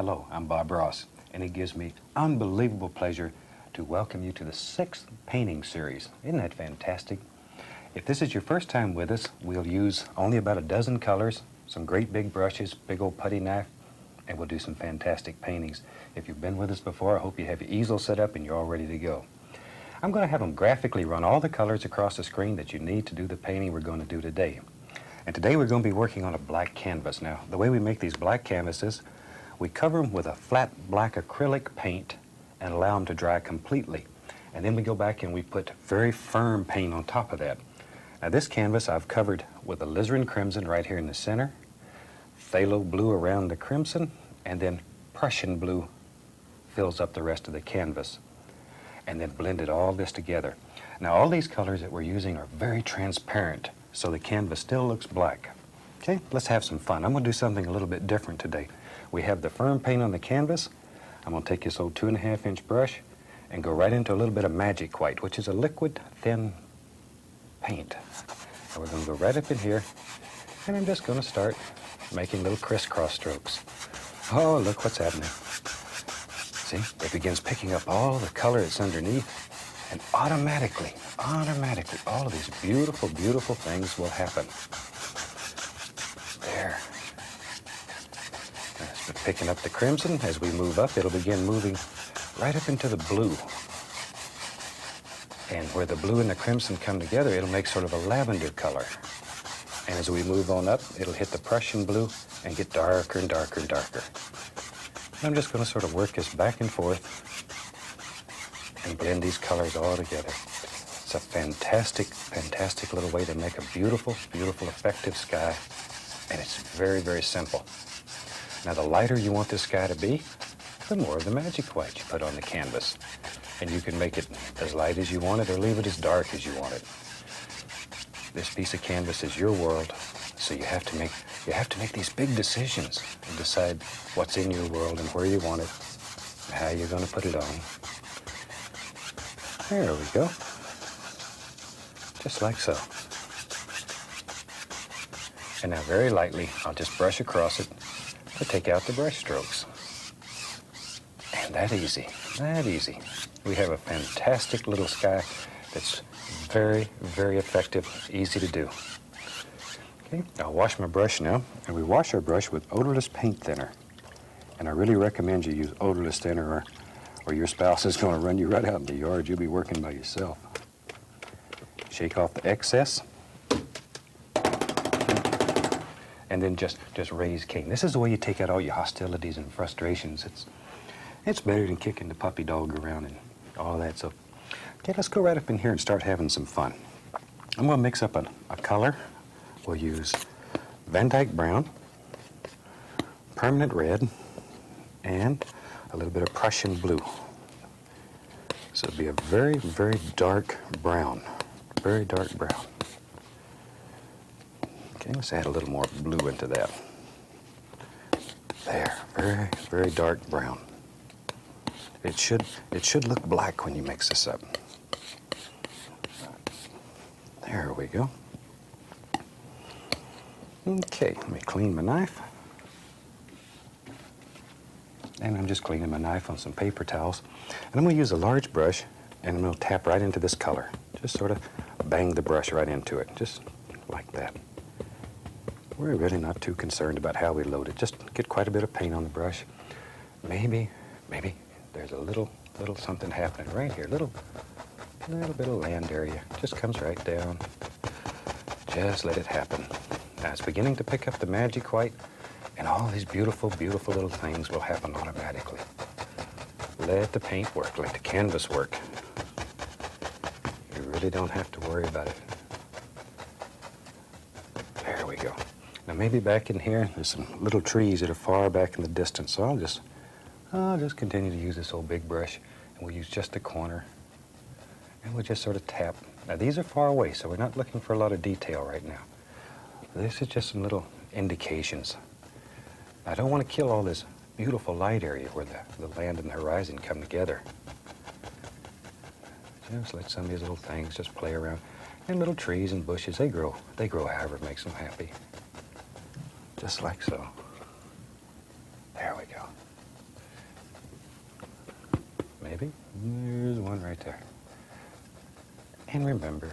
Hello, I'm Bob Ross, and it gives me unbelievable pleasure to welcome you to the 6th painting series. Isn't that fantastic? If this is your first time with us, we'll use only about a dozen colors, some great big brushes, big old putty knife, and we'll do some fantastic paintings. If you've been with us before, I hope you have your easel set up and you're all ready to go. I'm going to have them graphically run all the colors across the screen that you need to do the painting we're going to do today. And today we're going to be working on a black canvas. Now, the way we make these black canvases, we cover them with a flat black acrylic paint and allow them to dry completely. And then we go back and we put very firm paint on top of that. Now this canvas I've covered with alizarin crimson right here in the center, phthalo blue around the crimson, and then Prussian blue fills up the rest of the canvas. And then blended all this together. Now all these colors that we're using are very transparent, so the canvas still looks black. Okay, let's have some fun. I'm going to do something a little bit different today. We have the firm paint on the canvas. I'm going to take this old 2.5-inch brush and go right into a little bit of magic white, which is a liquid thin paint. And we're going to go right up in here, and I'm just going to start making little crisscross strokes. Oh, look what's happening. See, it begins picking up all the color that's underneath, and automatically, all of these beautiful, beautiful things will happen. There. As we're picking up the crimson, as we move up, it'll begin moving right up into the blue. And where the blue and the crimson come together, it'll make sort of a lavender color. And as we move on up, it'll hit the Prussian blue and get darker and darker and darker. And I'm just going to sort of work this back and forth and blend these colors all together. It's a fantastic, fantastic little way to make a beautiful, beautiful, effective sky. And it's very, very simple. Now, the lighter you want this sky to be, the more of the magic white you put on the canvas. And you can make it as light as you want it or leave it as dark as you want it. This piece of canvas is your world, so you have to make these big decisions and decide what's in your world and where you want it and how you're going to put it on. There we go. Just like so. And now very lightly, I'll just brush across it to take out the brush strokes. And that easy, that easy. We have a fantastic little sky that's very, very effective, easy to do. Okay, I'll wash my brush now, and we wash our brush with odorless paint thinner. And I really recommend you use odorless thinner or your spouse is going to run you right out in the yard. You'll be working by yourself. Shake off the excess. And then just raise Cain. This is the way you take out all your hostilities and frustrations. It's better than kicking the puppy dog around and all that. So, okay, let's go right up in here and start having some fun. I'm going to mix up a color. We'll use Van Dyke brown, permanent red, and a little bit of Prussian blue. So it'll be a very, very dark brown. Very dark brown. Okay, let's add a little more blue into that. There, very, very dark brown. It should look black when you mix this up. There we go. Okay, let me clean my knife. And I'm just cleaning my knife on some paper towels. And I'm going to use a large brush, and I'm going to tap right into this color. Just sort of bang the brush right into it, just like that. We're really not too concerned about how we load it. Just get quite a bit of paint on the brush. Maybe there's a little something happening right here. Little bit of land area. Just comes right down. Just let it happen. Now it's beginning to pick up the magic white, and all these beautiful, beautiful little things will happen automatically. Let the paint work, let the canvas work. You really don't have to worry about it. There we go. Now maybe back in here, there's some little trees that are far back in the distance, so I'll just continue to use this old big brush, and we'll use just the corner, and we'll just sort of tap. Now these are far away, so we're not looking for a lot of detail right now. This is just some little indications. I don't want to kill all this beautiful light area where the land and the horizon come together. Just let some of these little things just play around. And little trees and bushes, they grow however it makes them happy. Just like so. There we go. maybe. There's one right there. And remember,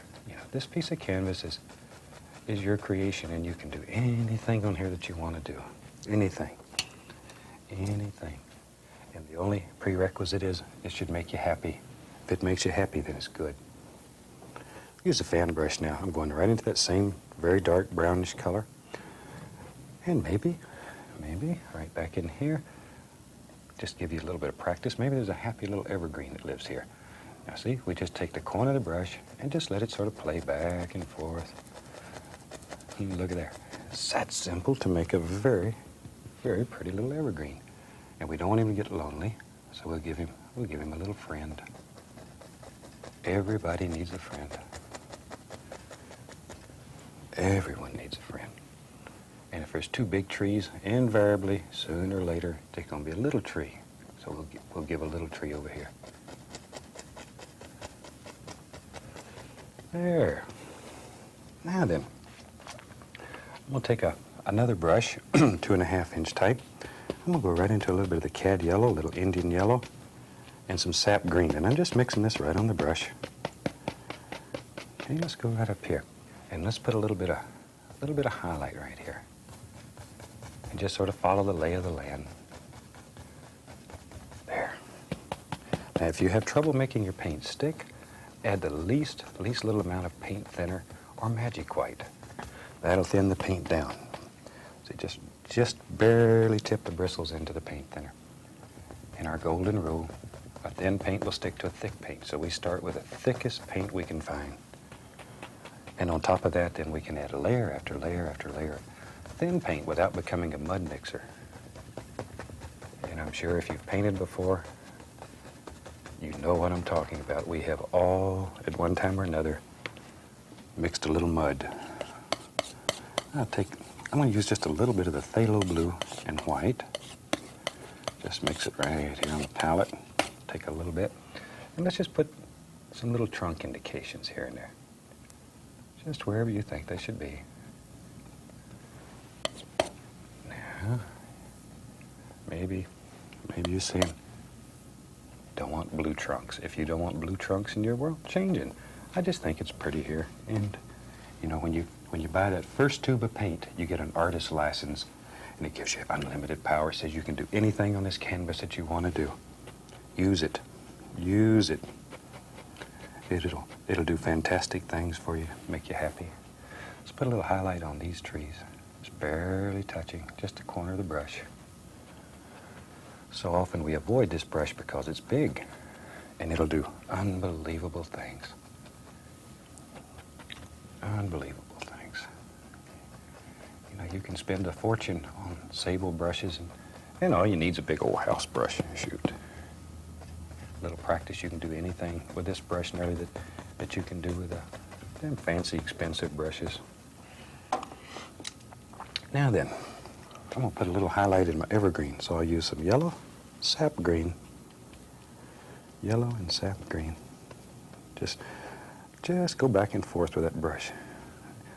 this piece of canvas is your creation, and you can do anything on here that you want to do. Anything. Anything. And the only prerequisite is it should make you happy. If it makes you happy, then it's good. Use a fan brush now. I'm going right into that same very dark brownish color. And maybe, right back in here, just give you a little bit of practice. Maybe there's a happy little evergreen that lives here. Now see, we just take the corner of the brush and just let it sort of play back and forth. Look at there. It's that simple to make a very, very pretty little evergreen. And we don't want him to get lonely, so we'll give him a little friend. Everybody needs a friend. Everyone needs a friend. And if there's two big trees, invariably, sooner or later, there's going to be a little tree. So we'll give a little tree over here. There. Now then, I'm going to take another brush, 2.5 inch type. I'm going to go right into a little bit of the cad yellow, a little Indian yellow, and some sap green. And I'm just mixing this right on the brush. Okay, let's go right up here. And let's put a little bit of highlight right here. And just sort of follow the lay of the land. There. Now, if you have trouble making your paint stick, add the least little amount of paint thinner or magic white. That'll thin the paint down. So just barely tip the bristles into the paint thinner. And our golden rule, a thin paint will stick to a thick paint. So we start with the thickest paint we can find. And on top of that, then we can add layer after layer after layer of thin paint without becoming a mud mixer. And I'm sure if you've painted before, you know what I'm talking about. We have all, at one time or another, mixed a little mud. I'm going to use just a little bit of the phthalo blue and white. Just mix it right here on the palette. Take a little bit. And let's just put some little trunk indications here and there. Just wherever you think they should be. Now, maybe you're saying, don't want blue trunks. If you don't want blue trunks in your world, change it. I just think it's pretty here. And, when you buy that first tube of paint, you get an artist's license, and it gives you unlimited power. It says you can do anything on this canvas that you want to do. Use it. Use it. It'll do fantastic things for you, make you happy. Let's put a little highlight on these trees. Just barely touching, just the corner of the brush. So often we avoid this brush because it's big, and it'll do unbelievable things. Unbelievable things. You can spend a fortune on sable brushes, and all you need is a big old house brush. Shoot. A little practice, you can do anything with this brush nearly that you can do with them fancy, expensive brushes. Now then, I'm going to put a little highlight in my evergreen, so I'll use some yellow, sap green, yellow and sap green. Just go back and forth with that brush.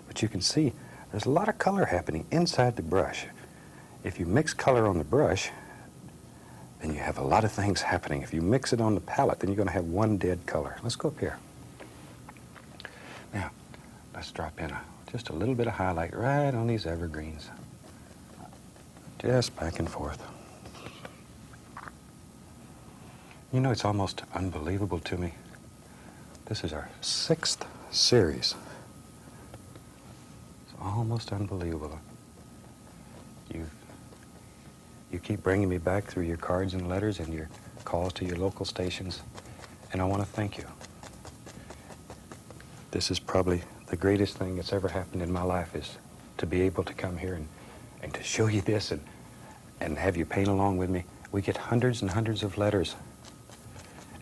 But you can see there's a lot of color happening inside the brush. If you mix color on the brush, then you have a lot of things happening. If you mix it on the palette, then you're going to have one dead color. Let's go up here. Now, let's drop in just a little bit of highlight right on these evergreens. Just back and forth. It's almost unbelievable to me. This is our 6th series. It's almost unbelievable. You keep bringing me back through your cards and letters and your calls to your local stations, and I want to thank you. This is probably the greatest thing that's ever happened in my life, is to be able to come here and to show you this and have you paint along with me. We get hundreds and hundreds of letters,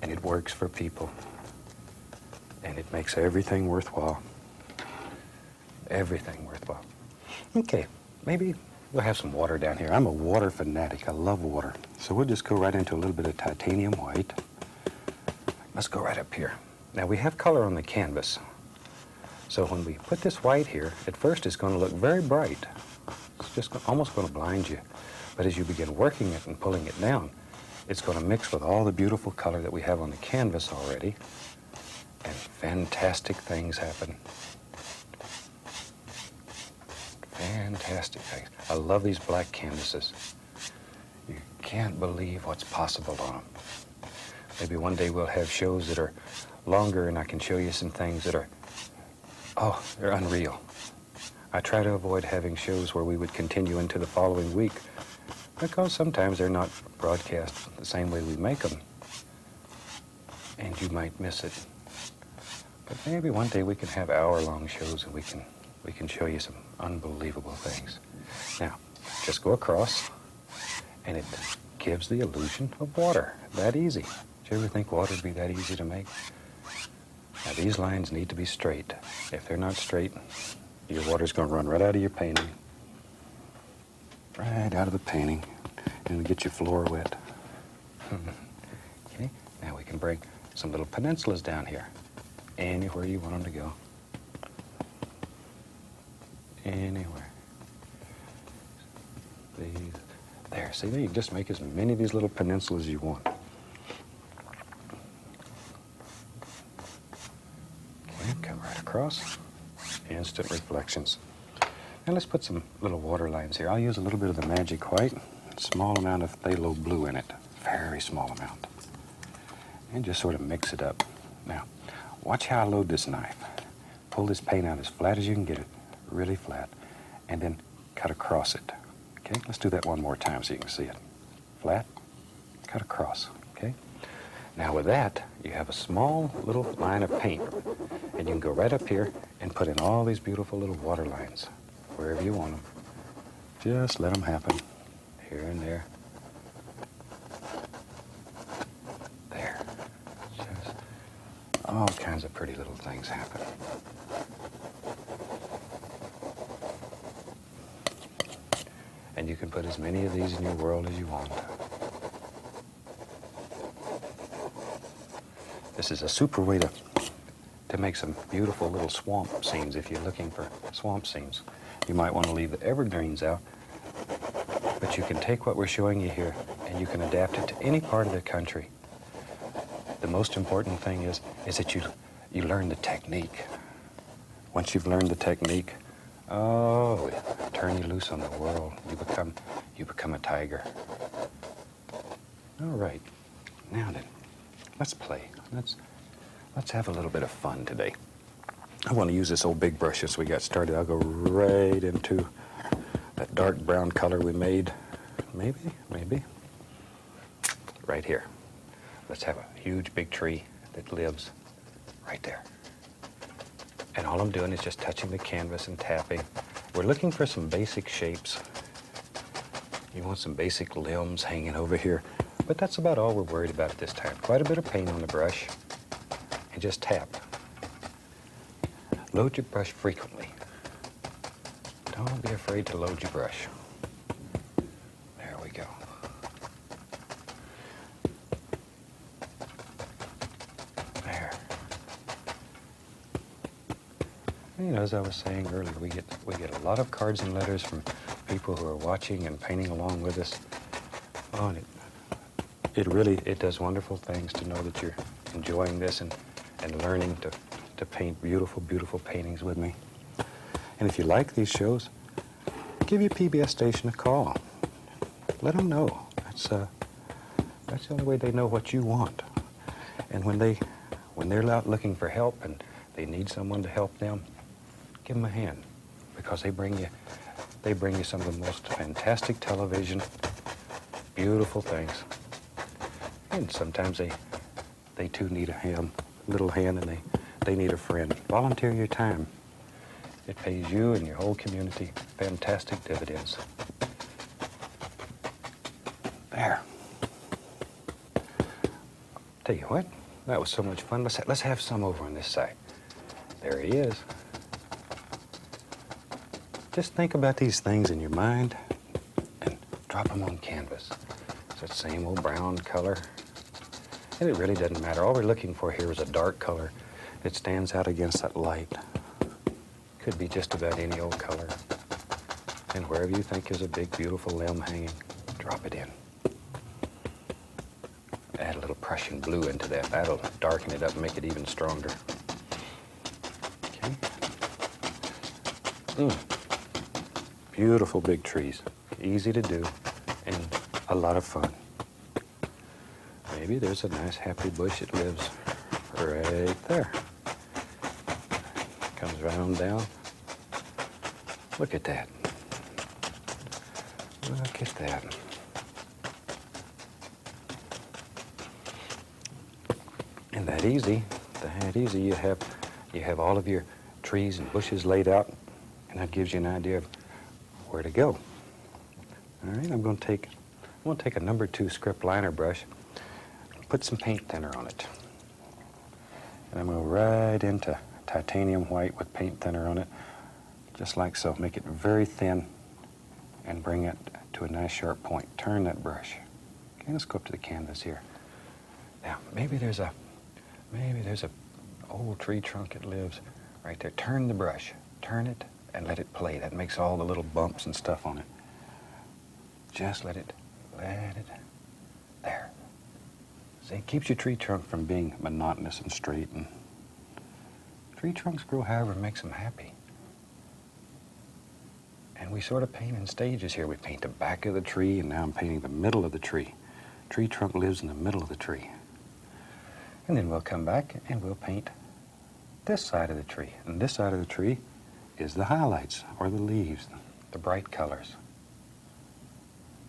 and it works for people, and it makes everything worthwhile. Everything worthwhile. Okay, maybe we'll have some water down here. I'm a water fanatic. I love water. So we'll just go right into a little bit of titanium white. Let's go right up here. Now we have color on the canvas. So when we put this white here, at first it's going to look very bright. It's just almost going to blind you. But as you begin working it and pulling it down, It's going to mix with all the beautiful color that we have on the canvas already, and fantastic things happen. Fantastic things. I love these black canvases. You can't believe what's possible on them. Maybe one day we'll have shows that are longer and I can show you some things that are, oh, they're unreal. I try to avoid having shows where we would continue into the following week because sometimes they're not broadcast the same way we make them, and you might miss it. But maybe one day we can have hour-long shows and we can show you some unbelievable things. Now, just go across, and it gives the illusion of water. That easy. Did you ever think water would be that easy to make? Now, these lines need to be straight. If they're not straight, your water's going to run right out of your painting. Right out of the painting, and it'll get your floor wet. Okay, now we can bring some little peninsulas down here. Anywhere you want them to go. Anywhere. These, there, see there, you can just make as many of these little peninsulas as you want. Okay, come right across. Instant reflections. Now let's put some little water lines here. I'll use a little bit of the magic white, a small amount of phthalo blue in it, very small amount, and just sort of mix it up. Now, watch how I load this knife. Pull this paint out as flat as you can get it, really flat, and then cut across it. Okay, let's do that one more time so you can see it. Flat, cut across, okay? Now with that, you have a small little line of paint, and you can go right up here and put in all these beautiful little water lines, wherever you want them. Just let them happen, here and there. There. Just all kinds of pretty little things happen. And you can put as many of these in your world as you want. This is a super way to make some beautiful little swamp scenes if you're looking for swamp scenes. You might want to leave the evergreens out, but you can take what we're showing you here and you can adapt it to any part of the country. The most important thing is that you learn the technique. Once you've learned the technique, oh, it'll turn you loose on the world. You become a tiger. All right, now then, let's play. Let's have a little bit of fun today. I want to use this old big brush as we got started. I'll go right into that dark brown color we made. Maybe. Right here. Let's have a huge big tree that lives right there. And all I'm doing is just touching the canvas and tapping. We're looking for some basic shapes. You want some basic limbs hanging over here, but that's about all we're worried about at this time. Quite a bit of paint on the brush, and just tap. Load your brush frequently. Don't be afraid to load your brush. There we go. There. You know, as I was saying earlier, we get a lot of cards and letters from people who are watching and painting along with us. Oh, and it does wonderful things to know that you're enjoying this and learning to paint beautiful, beautiful paintings with me. And if you like these shows, give your PBS station a call. Let them know. That's the only way they know what you want. And when they're out looking for help and they need someone to help them, give them a hand, because they bring you some of the most fantastic television, beautiful things. And sometimes they too need a little hand, and they need a friend. Volunteer your time. It pays you and your whole community fantastic dividends. There. Tell you what, that was so much fun. Let's have some over on this side. There he is. Just think about these things in your mind and drop them on canvas. It's that same old brown color. And it really doesn't matter. All we're looking for here is a dark color that stands out against that light. Could be just about any old color. And wherever you think is a big, beautiful limb hanging, drop it in. Prussian blue into that. That'll darken it up and make it even stronger. Okay. Beautiful big trees. Easy to do and a lot of fun. Maybe there's a nice happy bush that lives right there. Comes right on down. Look at that. Look at that. And that easy, you have all of your trees and bushes laid out, and that gives you an idea of where to go. All right, I'm going to take a number 2 script liner brush, put some paint thinner on it. And I'm going to go right into titanium white with paint thinner on it, just like so. Make it very thin and bring it to a nice sharp point. Turn that brush. Okay, let's go up to the canvas here. Now, maybe there's a old tree trunk that lives right there. Turn the brush. Turn it and let it play. That makes all the little bumps and stuff on it. Just let it, there. See, it keeps your tree trunk from being monotonous and straight. And tree trunks grow however makes them happy. And we sort of paint in stages here. We paint the back of the tree, and now I'm painting the middle of the tree. Tree trunk lives in the middle of the tree. And then we'll come back and we'll paint this side of the tree. And this side of the tree is the highlights, or the leaves, the bright colors.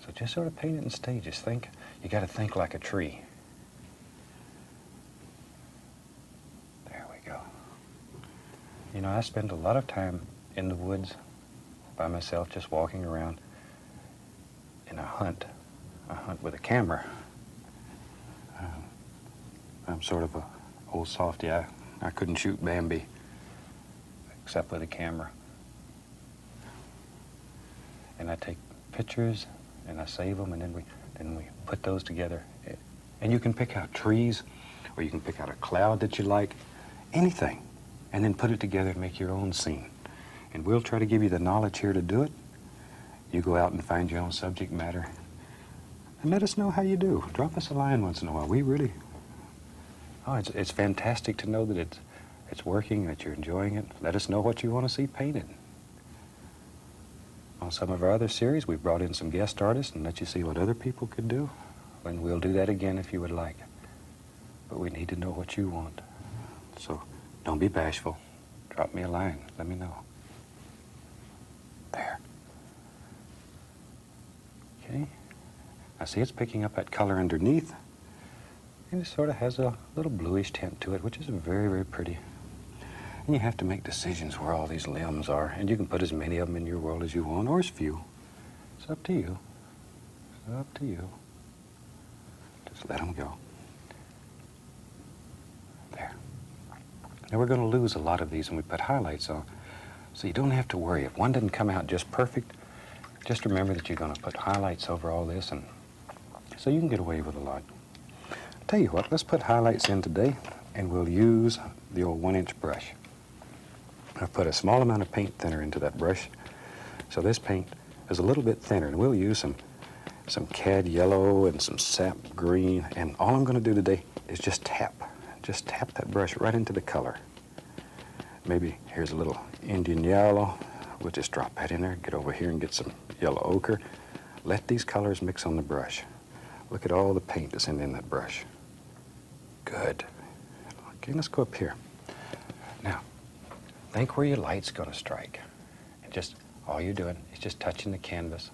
So just sort of paint it in stages. You got to think like a tree. There we go. You know, I spend a lot of time in the woods by myself, just walking around in a hunt with a camera. I'm sort of a old softy. I couldn't shoot Bambi except with a camera. And I take pictures and I save them, and then we put those together. And you can pick out trees, or you can pick out a cloud that you like, anything, and then put it together and make your own scene. And we'll try to give you the knowledge here to do it. You go out and find your own subject matter, and let us know how you do. Drop us a line once in a while. It's fantastic to know that it's working, that you're enjoying it. Let us know what you want to see painted. On some of our other series, we've brought in some guest artists and let you see what other people could do. And we'll do that again if you would like. But we need to know what you want. So don't be bashful. Drop me a line. Let me know. There. Okay. I see it's picking up that color underneath. And it sort of has a little bluish tint to it, which is very, very pretty. And you have to make decisions where all these limbs are. And you can put as many of them in your world as you want, or as few. It's up to you. It's up to you. Just let them go. There. Now we're going to lose a lot of these when we put highlights on. So you don't have to worry. If one doesn't come out just perfect, just remember that you're going to put highlights over all this, and so you can get away with a lot. Tell you what, let's put highlights in today, and we'll use the old 1-inch brush. I've put a small amount of paint thinner into that brush, so this paint is a little bit thinner, and we'll use some cad yellow and some sap green, and all I'm going to do today is just tap that brush right into the color. Maybe here's a little Indian yellow. We'll just drop that in there, get over here and get some yellow ochre. Let these colors mix on the brush. Look at all the paint that's in that brush. Good. Okay, let's go up here. Now, think where your light's going to strike. And just, all you're doing is just touching the canvas.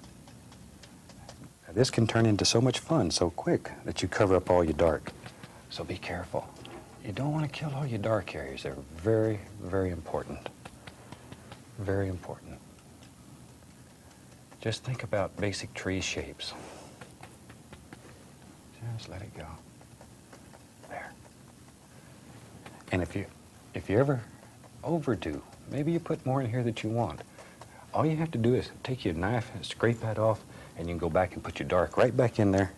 Now, this can turn into so much fun so quick that you cover up all your dark. So be careful. You don't want to kill all your dark areas. They're very, very important. Very important. Just think about basic tree shapes. Just let it go. There. And if you ever overdo, maybe you put more in here that you want, all you have to do is take your knife and scrape that off, and you can go back and put your dark right back in there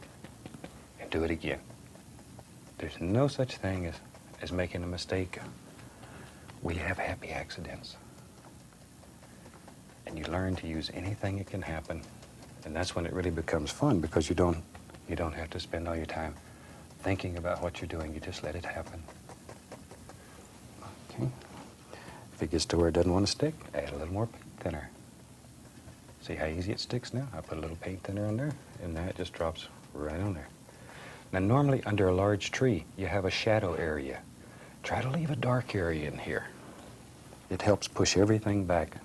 and do it again. There's no such thing as making a mistake. We have happy accidents. And you learn to use anything that can happen, and that's when it really becomes fun, because you don't have to spend all your time thinking about what you're doing. You just let it happen. Okay. If it gets to where it doesn't want to stick, add a little more paint thinner. See how easy it sticks now? I put a little paint thinner on there, and now it just drops right on there. Now, normally under a large tree, you have a shadow area. Try to leave a dark area in here. It helps push everything back.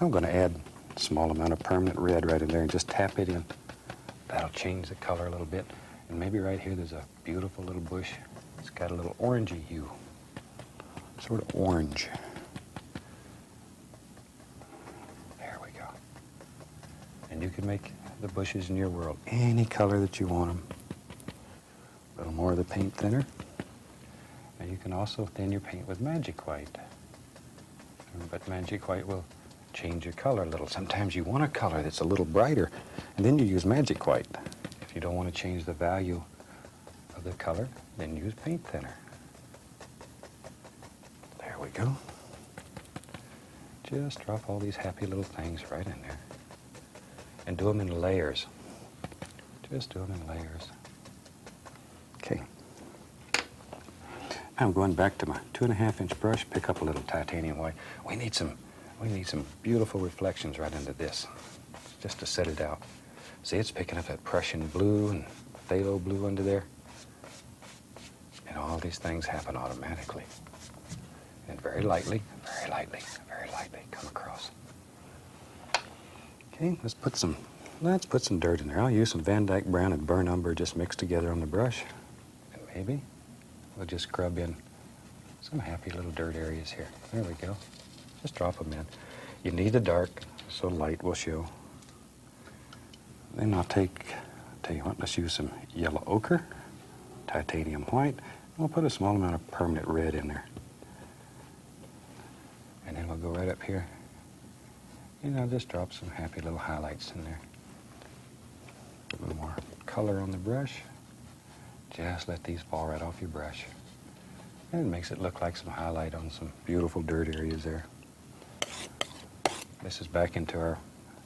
I'm going to add a small amount of permanent red right in there and just tap it in. That'll change the color a little bit. And maybe right here there's a beautiful little bush. It's got a little orangey hue. Sort of orange. There we go. And you can make the bushes in your world any color that you want them. A little more of the paint thinner. And you can also thin your paint with magic white. But magic white will change your color a little. Sometimes you want a color that's a little brighter, and then you use magic white. If you don't want to change the value of the color, then use paint thinner. There we go. Just drop all these happy little things right in there. And do them in layers. Just do them in layers. Okay. I'm going back to my 2.5-inch brush, pick up a little titanium white. We need some beautiful reflections right into this, just to set it out. See, it's picking up that Prussian blue and phthalo blue under there. And all these things happen automatically. And very lightly come across. Okay, let's put some dirt in there. I'll use some Van Dyke brown and burnt umber just mixed together on the brush. And maybe we'll just scrub in some happy little dirt areas here. There we go. Just drop them in. You need the dark so light will show. Then tell you what, let's use some yellow ochre, titanium white, and we'll put a small amount of permanent red in there. And then we'll go right up here. Just drop some happy little highlights in there. A little more color on the brush. Just let these fall right off your brush. And it makes it look like some highlight on some beautiful dirt areas there. This is back into our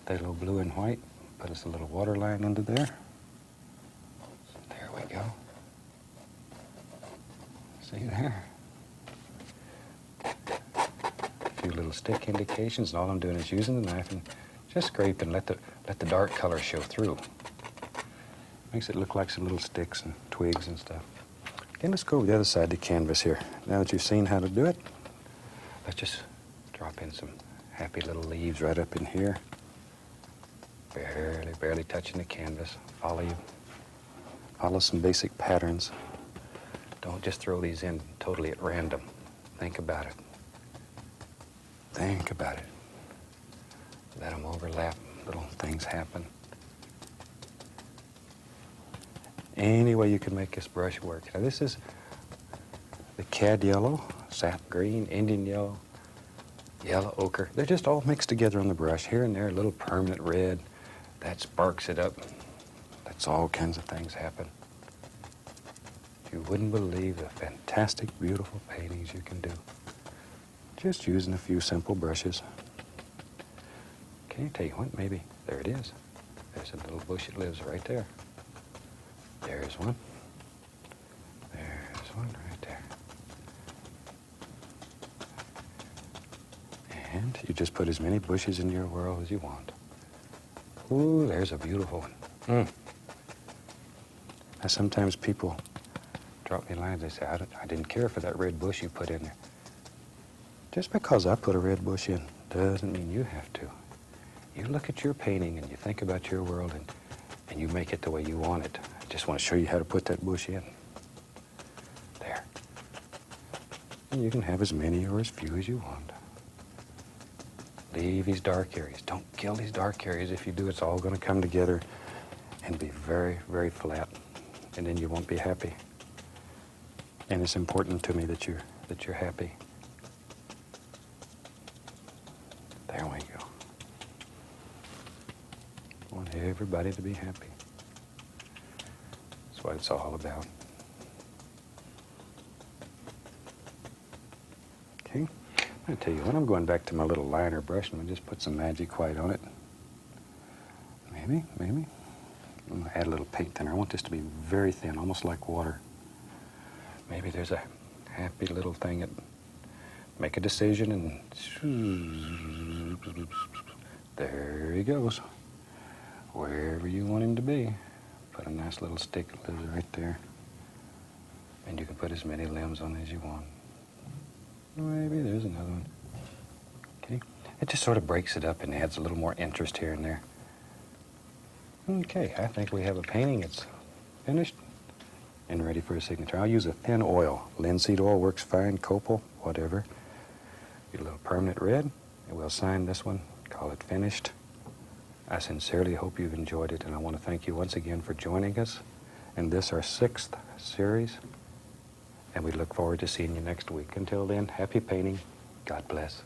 phthalo blue and white. Put us a little water line under there. There we go. See there? A few little stick indications, and all I'm doing is using the knife and just scrape and let the dark color show through. Makes it look like some little sticks and twigs and stuff. Okay, let's go over the other side of the canvas here. Now that you've seen how to do it, let's just drop in some happy little leaves right up in here. Barely touching the canvas. Follow some basic patterns. Don't just throw these in totally at random. Think about it. Think about it. Let them overlap. Little things happen. Any way you can make this brush work. Now this is the cad yellow, sap green, Indian yellow, yellow ochre. They're just all mixed together on the brush. Here and there, a little permanent red. That sparks it up. That's all kinds of things happen. You wouldn't believe the fantastic, beautiful paintings you can do. Just using a few simple brushes. Can I tell you what? Maybe. There it is. There's a little bush that lives right there. There's one. There's one right there. And you just put as many bushes in your world as you want. Ooh, there's a beautiful one. Now, sometimes people drop me lines. They say, I didn't care for that red bush you put in there. Just because I put a red bush in doesn't mean you have to. You look at your painting and you think about your world and you make it the way you want it. I just want to show you how to put that bush in. There. And you can have as many or as few as you want. Leave these dark areas. Don't kill these dark areas. If you do, it's all going to come together and be very, very flat. And then you won't be happy. And it's important to me that you're happy. There we go. I want everybody to be happy. That's what it's all about. Okay. I'm going to tell you what, I'm going back to my little liner brush and I'll just put some magic white on it. Maybe. I'm going to add a little paint thinner. I want this to be very thin, almost like water. Maybe there's a happy little thing that make a decision and there he goes. Wherever you want him to be. Put a nice little stick right there. And you can put as many limbs on as you want. Maybe there's another one. Okay. It just sort of breaks it up and adds a little more interest here and there. Okay, I think we have a painting. It's finished and ready for a signature. I'll use a thin oil. Linseed oil works fine, copal, whatever. Get a little permanent red, and we'll sign this one, call it finished. I sincerely hope you've enjoyed it, and I want to thank you once again for joining us in this, our 6th series, and we look forward to seeing you next week. Until then, happy painting. God bless.